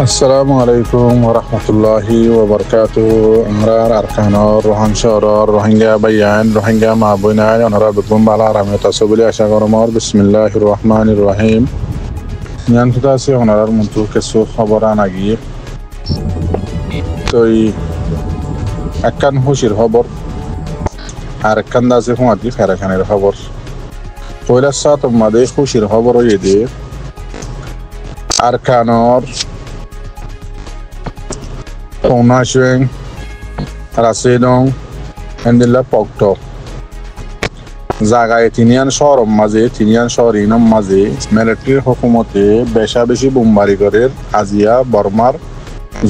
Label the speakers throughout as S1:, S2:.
S1: আসসালামু আলাইকুম ওরহমতুল্লাহি ওবরকাতুহু। আমরার আরকানর রোহাং শহরর রোহিঙ্গা বাইয়ান রোহিঙ্গা মা বোনায় ওনারা বেগুন বালা রামে তাসবুলি আশা করমর বিসমিল্লাহির রহমানির রহিম। নিয়ন্ত্রিত আছে ওনারার মতো কিছু খবর আনাগিয়ে তো একখান খুশির খবর আর একখান আছে হুঁয়াতি ফেরাখানের খবর। পয়লা সাত মাদে খুশির খবর হয়ে দিয়ে আরকানর Tonasheng, Rasedong, Endilla Pokto. জায়গায় তিনিয়ান শহর মাঝে তিনিয়ান শহর ইনম মাঝে মিলিটারি হুকুমতে বেশা বেশি বোমবারি করে আজিয়া বর্মার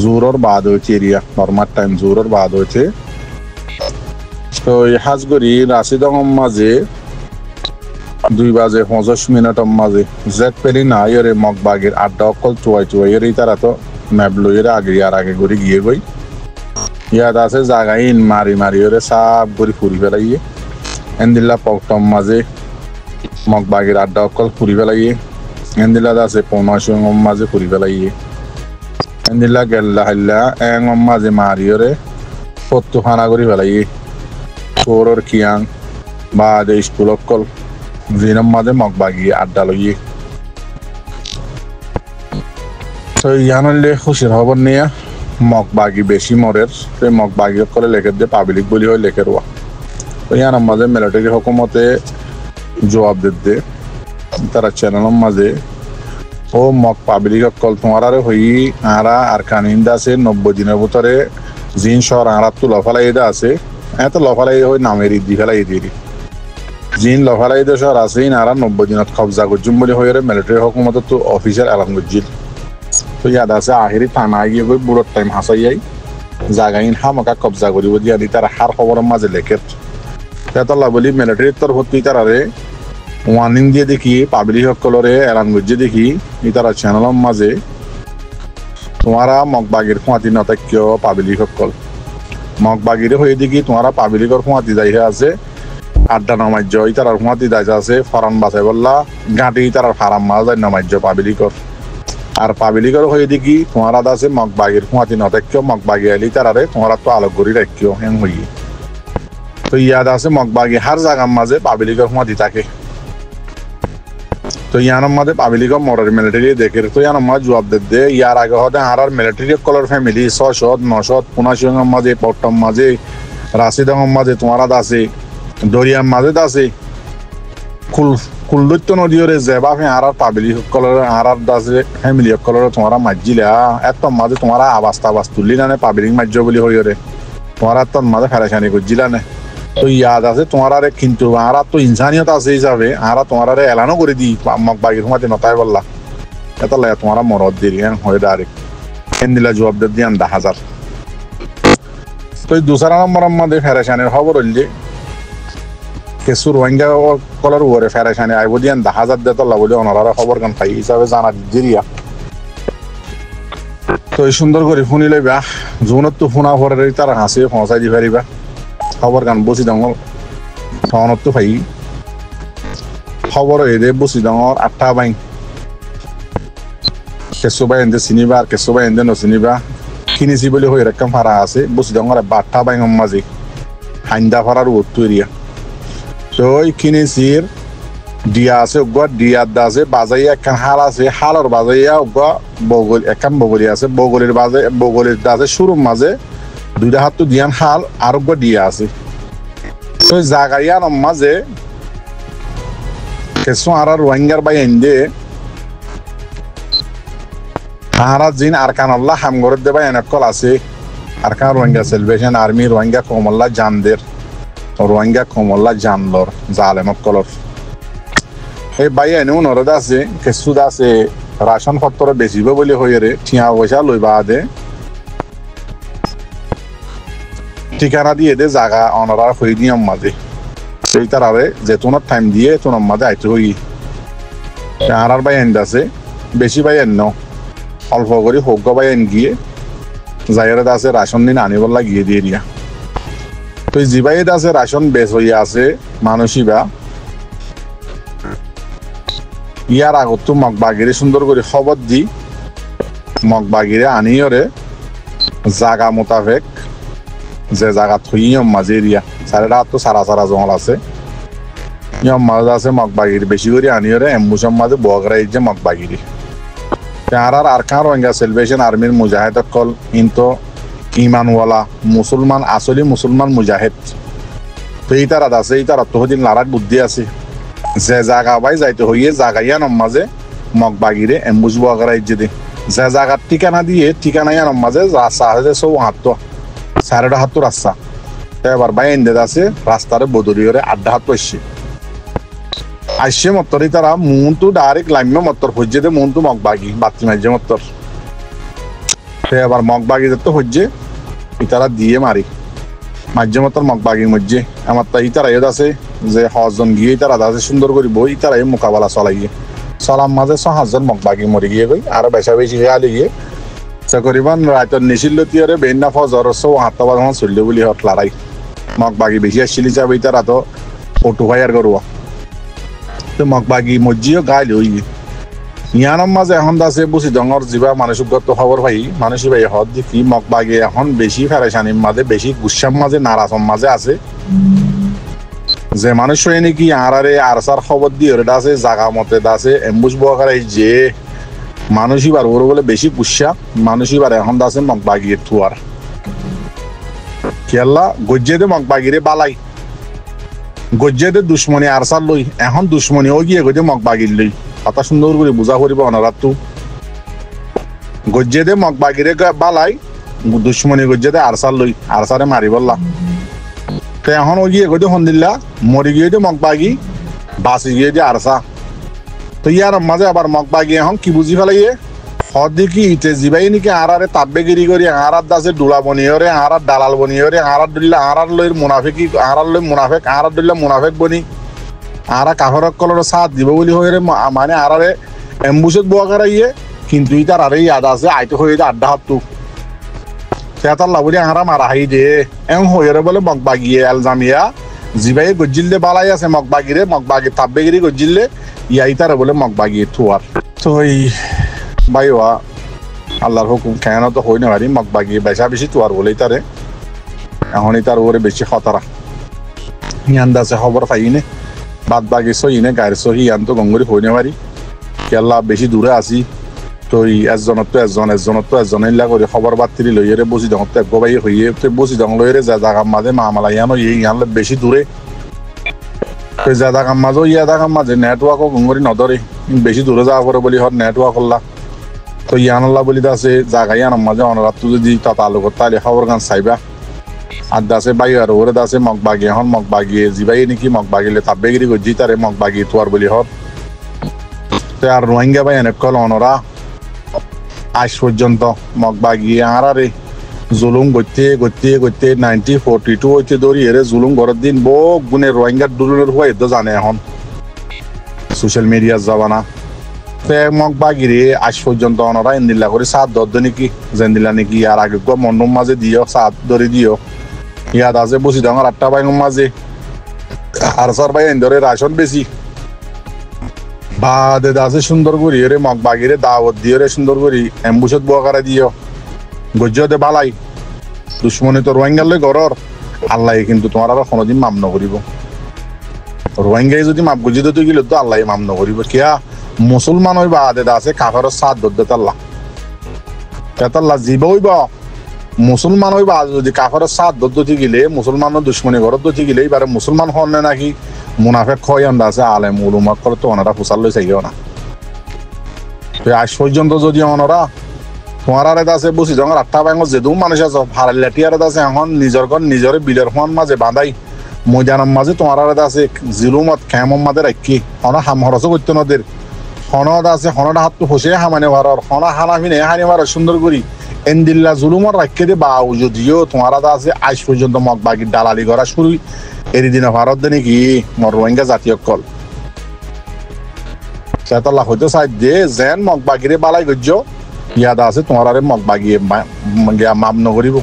S1: জোরর বাদ হয়েছে এরিয়া বর্মার টাইম জোরর বাদ হয়েছে। তো এই হাজগরি রাশিদং মাঝে 2:50 মাঝে জেট পেলি না এর মগবাগের আড্ডা অকল চুয়াই এর তারা তো ম্যাপ লইয়ের আগে করে গিয়ে গই ইয়াদ আছে জায়গায় ইন মারি ওরে সাপ করে ফুরি ফেলাইয়ে এন্দিল্লা পকটম মাঝে মগবাগের আড্ডা অকল ফুরি ফেলাইয়ে এন্দিল্লা আছে পৌনাশং মাঝে ফুরি ফেলাইয়ে এন্দিল্লা গেল্লা হাল্লা এং মাঝে মারি ওরে পত্তু খানা করে ফেলাইয়ে তোর কিয়াং বা স্কুল অকল জিনম মাঝে মগবাগি আড্ডা লইয়ে। তো ইয়ানলে খুশির খবর নিয়ে মগবাগি বেশি মরের সেই মগবাগি করে লেখে দিয়ে পাবলিক বলি হয় লেখে রোয়া। তো ইয়ার মাঝে মিলিটারি হুকুমতে জবাব দে তারা চ্যানেলের মাঝে ও মগ পাবলিক কল তোমার হই আরা আর কানিন্দা আছে 90 দিনের ভিতরে জিন শহর আরা তো লফালাই আছে এত লফালাই হয়ে নামের দি ফেলাই দিয়ে জিন লফালাই শহর আছে আরা 90 দিনত কবজা করছুম বলে হয়ে মিলিটারি হুকুমত তো অফিসার এলান করছিল। তো ইয়াদ আছে আহেরি থানা গিয়ে গই বুড়োর টাইম হাসাইয়াই জাগাইন হামাকা কবজা করিব দিয়া দি তার হার খবরের মাঝে লেখের তেতলা বলি মিলিটারির তোর ভর্তি তারারে ওয়ার্নিং দিয়ে দেখি পাবলিক সকলরে এলান গজ্জে দেখি ই তারা চ্যানেলের মাঝে তোমারা মগবাগির খুঁয়াতি নতাক্য পাবলিক সকল মগবাগিরে হয়ে দেখি তোমারা পাবলিকর খুঁয়াতি যাইহে আছে আড্ডা নামাজ্য ই তারার খুঁয়াতি যাইছে আছে ফরান বাসাই বললা গাঁটি তারার ফারাম মাছ যায় নামাজ্য পাবলিকর আর পাবলিকের হয়ে দেখি তোমার আছে মগবাগির খুঁয়াতি নথাক্য মগবাগি আলি তারারে তোমারা তো আলোক করি রাখিও হেং হইয়ে। তো ইয়াদ আছে মগবাগি হার জায়গার মাঝে পাবলিকের খুঁয়াতি থাকে। তো ইয়ানোর মাঝে পাবলিকের মরের মিলিটারি দেখে তো ইয়ানোর মাঝে জবাব দে ইয়ার আগে হতে আর মিলিটারি কলর ফ্যামিলি 600 900 পুনাশিংয়ের মাঝে পট্টম মাঝে রাশিদং মাঝে তোমার আছে দরিয়ার মাঝে আছে কুলদৈত্য নদীরে যেবা আর পাবলিক সকলের আর দাসে ফ্যামিলি সকলের তোমারা মাজিলা এত মাঝে তোমারা আবাস তুললি না পাবলিক মাজ্য বলি হইরে তোমারা তোর মাঝে ফেরাসানি করছিলা না। তো ইয়াদ আছে তোমার কিন্তু আর তো ইনসানিয়ত আছে হিসাবে আর তোমার এলানো করে দি মগবাগির সময়তে নতাই বললা এত লাগে তোমারা মরদ দেরি হয়ে ডাইরেক্ট দিলা জবাব দিয়ে 10,000। তো দুসরা নম্বর মাঝে ফেরাসানির খবর হইলে কিছু রোহিঙ্গা কলার উপরে ফেরাসানি আইব দিয়ে 10,000 দেতলা বলে ওনারা খবর গান পাই হিসাবে জানা দিরিয়া। তো এই সুন্দর করে শুনি লইবা জোনত তো শুনা পরে তার হাসি পৌঁছাই দি পারিবা খবর গান বসি ডাঙর টাউনত তো পাই খবর এদে বসি ডাঙর 8টা বাইং কেঁচু বাই এনে চিনিবা আর কেঁচু বাই এনে নচিনিবা কিনিছি বলে হয়ে একদম ভাড়া আছে বসি ডাঙর 8টা বাইং মাঝে হাইন্দা ভাড়ার উত্তর এরিয়া। তো কিনেছির দিয়া আছে দিয়ার আছে বাজাইয়া একখান হাল আছে হালর বাজাইয়া বগল একখান বগলি আছে বগলির বাজে বগলির আছে শুরুর মাঝে 2টা হাত তো দিয়ান হাল আর দিয়া আছে। তো জাগাইয়ার মাঝে কিছু আর রোহিঙ্গার বাই এনে হারা জিন আরকানুল্লাহ হামগরের দেবা এনেকল আছে Arakan Rohingya salvation army Rohingya কমল্লা জানদের রোহিঙ্গা কমল্লা জানলর জালেমক কলর এই বাই এনেও নরদ আছে কিছু আছে রাশন পত্র বেচিব বলে হয়ে ঠিয়া পয়সা লইবা দে ঠিকানা দিয়ে দে জায়গা অনারা হয়ে নিয়ম মাঝে সেই তারারে যে তোমার টাইম দিয়ে তোমার মাঝে আইতে হই আর বাই এন আছে বেশি বাই এন অল্প করে হোক বাই এন গিয়ে জায়গার আছে রাশন দিন আনিবার লাগিয়ে দিয়ে দিয়া। তো জিবাই আছে রাশন বেশ হইয়া আছে মানুষই বা ইয়ার আগত তো মগবাগিরে সুন্দর করে খবর দি মগ বাগিরে আনিয়রে জাগা মোতাবেক যে জায়গা থই মাঝে এরিয়া সাড়ে তো সারা সারা জঙ্গল আছে মাঝে আছে মগ বাগিরি বেশি করে আনিয়রে এম্বুসম মাঝে বগরা যে মগ বাগিরি আর কার রোহিঙ্গা সেলিব্রেশন আর্মির মুজাহিদ কল কিন্তু ইমানওয়ালা মুসলমান আসলে মুসলমান মুজাহিদ তো এই তারা আছে এই তারা তো হদিন লারাক বুদ্ধি আছে যে জায়গা বাই যাইতে হইয়ে জায়গাইয়া মাঝে মগ বাগিরে এম্বুস বগরা যে যে জায়গার ঠিকানা দিয়ে ঠিকানাইয়া মাঝে রাস্তা আছে 7.5 রাস্তা এবার বাইন দে আছে রাস্তার বদলিয়রে 8 আসছে আসছে মত্তরই তারা মুনটু ডাইরেক্ট লাইমে মত্তর হজ্জে দে মুনটু মগবাগি বাতি মাঝে মত্তর এবার মগবাগি তো হজ্জে ইতারা দিয়ে মারি মাঝে মত্তর মগবাগির মধ্যে আমার তো ইতারা এদ আছে যে হজন গিয়ে ইতারা আছে সুন্দর করে বই ইতারা এই মোকাবেলা চলাইয়ে চলার মাঝে 6,000 মগবাগি মরে গিয়ে গই আর বেশা বেশি গালি গিয়ে করিবান রাইতর নিশিল্লতিয়রে বেন্না ফজর 7 বাজে চললে বলি হট লড়াই মগবাগি বেশি আসছিলি যাবে ইতারা তো অটো ফায়ার করবো তো মগবাগি মসজিদও গাইল হই ইয়ানোর মাঝে এখন আছে বুঝি ডঙর যা মানসিকগত খবর ভাই মানুষই ভাই হদ দেখি মগবাগি এখন বেশি ফেরেশানির মাঝে বেশি গুসার মাঝে নারাজম মাঝে আছে যে মানুষ হয় নাকি আরারে আরসার খবর দিয়ে ওটা আছে জাগা মতে আছে এম্বুস বকারাই যে মানুষই বার ওর বলে বেশি গুসা মানুষই বার এখন আছে মগবাগির থুয়ার কেল্লা গজ্জেদে মগবাগিরে বালাই গজ্জেদে দুশ্মনী আরসার লই এখন দুশ্মনী ও গিয়ে গজে মগবাগির লই কথা সুন্দর করে বুঝা করিব অনারাতু গজ্জেদে মগবাগিরে বালাই দুশ্মনী গজ্জেদে আরসার লই আরসারে মারি বললা তো এখন ও গিয়ে গজে হন্দিল্লা মরি গিয়ে যে মগবাগি বাসি গিয়ে যে আরসা তো ইয়ার মাঝে আবার মগবাগি এখন কি বুঝি ফেলাইয়ে হদিকি ইতে জিবাই নাকি আরারে তাব্বেগিরি করি আরার দাসে ডুলা বনিয়রে আরার দালাল বনিয়রে আরার দুল্লা আরার লইর মুনাফিকি আরার লই মুনাফেক আরার দুল্লা মুনাফেক বনি আরা কাফরক কলর সাথ দিব বলি হইরে মানে আরারে এম্বুসত বুয়া করাইয়ে কিন্তু ইতার আরে ইয়াদ আছে আইতে হইতে 8 সেতার লাবলি আরা মারা হাই দে এম হইরে বলে মগবাগিয়ে আলজামিয়া জিবাই গজ্জিলদে বালাই আছে মগবাগিরে মগবাগি তাব্বেগিরি গজ্জিললে ইয়া ইতারে বলে মগবাগি থুয়ার তো এই বাইওয়া আল্লাহর হুকুম কেন তো হই না পারি মগবাগি বেশা বেশি তোয়ার বলে তারে এখন তার ওরে বেশি খতরা ইয়ান্দাছে খবর পাইনে বাদ বাকি সইনে গায়ের সহি ইয়ান তো গঙ্গরি হই না পারি কেল্লা বেশি দূরে আসি তো এজন ইল্লা করে খবর বার্তিরি লইয়ে বসি দঙত এক বাই হইয়ে তো বসি দং লইয়ে যা জাগার মাঝে মামালা ইয়ানো ইয়ানলে বেশি দূরে তো যা জাগার মাঝে ইয়া জাগার মাঝে নেটওয়ার্কও গঙ্গরি নধরে বেশি দূরে যাওয়া পরে বলি হর নেটওয়ার্ক করলা তো ইয়ানল্লা বলি আছে জায়গা ইয়ানোর মাঝে অনরাত যদি তা তালুক তাহলে খবর গান চাইবা আর দাসে বাই আর ওরে দাসে মগবাগি এখন মগবাগিয়ে জিবাই নাকি মগবাগিলে তাব্বেগিরি গজি তারে মগবাগি তোয়ার বলি হর তো আর রোহিঙ্গা বাই এনে কল অনরা আজ পর্যন্ত মগবাগিয়ে আরারে জুলুম গতে 1942 হইতে ধরি এরে জুলুম ঘরের দিন বক গুনে রোহিঙ্গার দুলনের হয়ে তো জানে এখন সোশ্যাল মিডিয়ার জামানা মগবাগিরে আজ পর্যন্ত অনরা ইন্দিল্লা করে 7 নাকি জেন্দিলা নাকি আর আগে মন্ডম মাঝে দিও 7 ধরে দিও ইয়াদ আছে বসি ডাঙর 8 বাইং মাঝে আর সার ভাই ধরে রাশন বেশি বাদে দাসে সুন্দর করি এরে মগবাগিরে দাওয়াত দিয়ে রে সুন্দর করি এম্বুসত বুয়াকারা দিও গজ্জতে বালাই দুশ্মনী তো রোহিঙ্গার লই ঘরর আল্লাহ কিন্তু তোমার আর কোনোদিন মাপ নকরিব রোহিঙ্গাই যদি মাপ গুজি দিতে গেলে তো আল্লাহ মাপ নকরিব কিয়া মুসলমান হইবা আদে দাসে কাফের সাথ দদ্দে তাল্লা তেতাল্লা জীব হইব মুসলমান হইবা যদি কাফের সাথ দদ্দতি গেলে মুসলমানের দুশ্মনী ঘরত দতি গেলে এবারে মুসলমান হন নাকি মুনাফেক খয় আন্দা আছে আলেম উলুমা করে তো ওনারা ফুসাল লই চাইও না আজ পর্যন্ত যদি ওনারা তোমার আরে দাসে বসি যখন 8 বাইঙ্গ যেদু মানুষ আছে ভাড়া লেটিয়ারে দাসে এখন নিজের ঘর নিজের বিলের ফোন মাঝে বাঁধাই ময়দানের মাঝে তোমার আরে দাসে জিলুমত খেমর মাঝে রাখি হন হাম হরস করতে নদের হনদ আছে হনটা হাত তো ফসে হামানে ভাড়ার হনা হানা ফিনে হানি ভাড়া সুন্দর করি এন্দিল্লা জুলুমর রাখকে দে বা যদিও তোমার আছে আজ পর্যন্ত মগবাগির দালালি করা শুরু এর দিনে ভারত দেনে কি মর রোহিঙ্গা জাতীয় কল সেতাল্লা হইতে চাই দে যেন মগবাগিরে বালাই গজ্য ইয়াদ আছে তোমার আরে মগবাগিয়ে মাপ নকরিব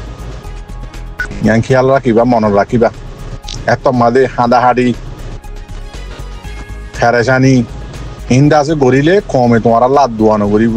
S1: ইয়ান খেয়াল রাখিবা মনত রাখিবা এত মাঝে হাঁদাহাড়ি ফেরেশানি হিন্দা আছে গড়িলে কমে তোমার লাভ দোয়া নকরিব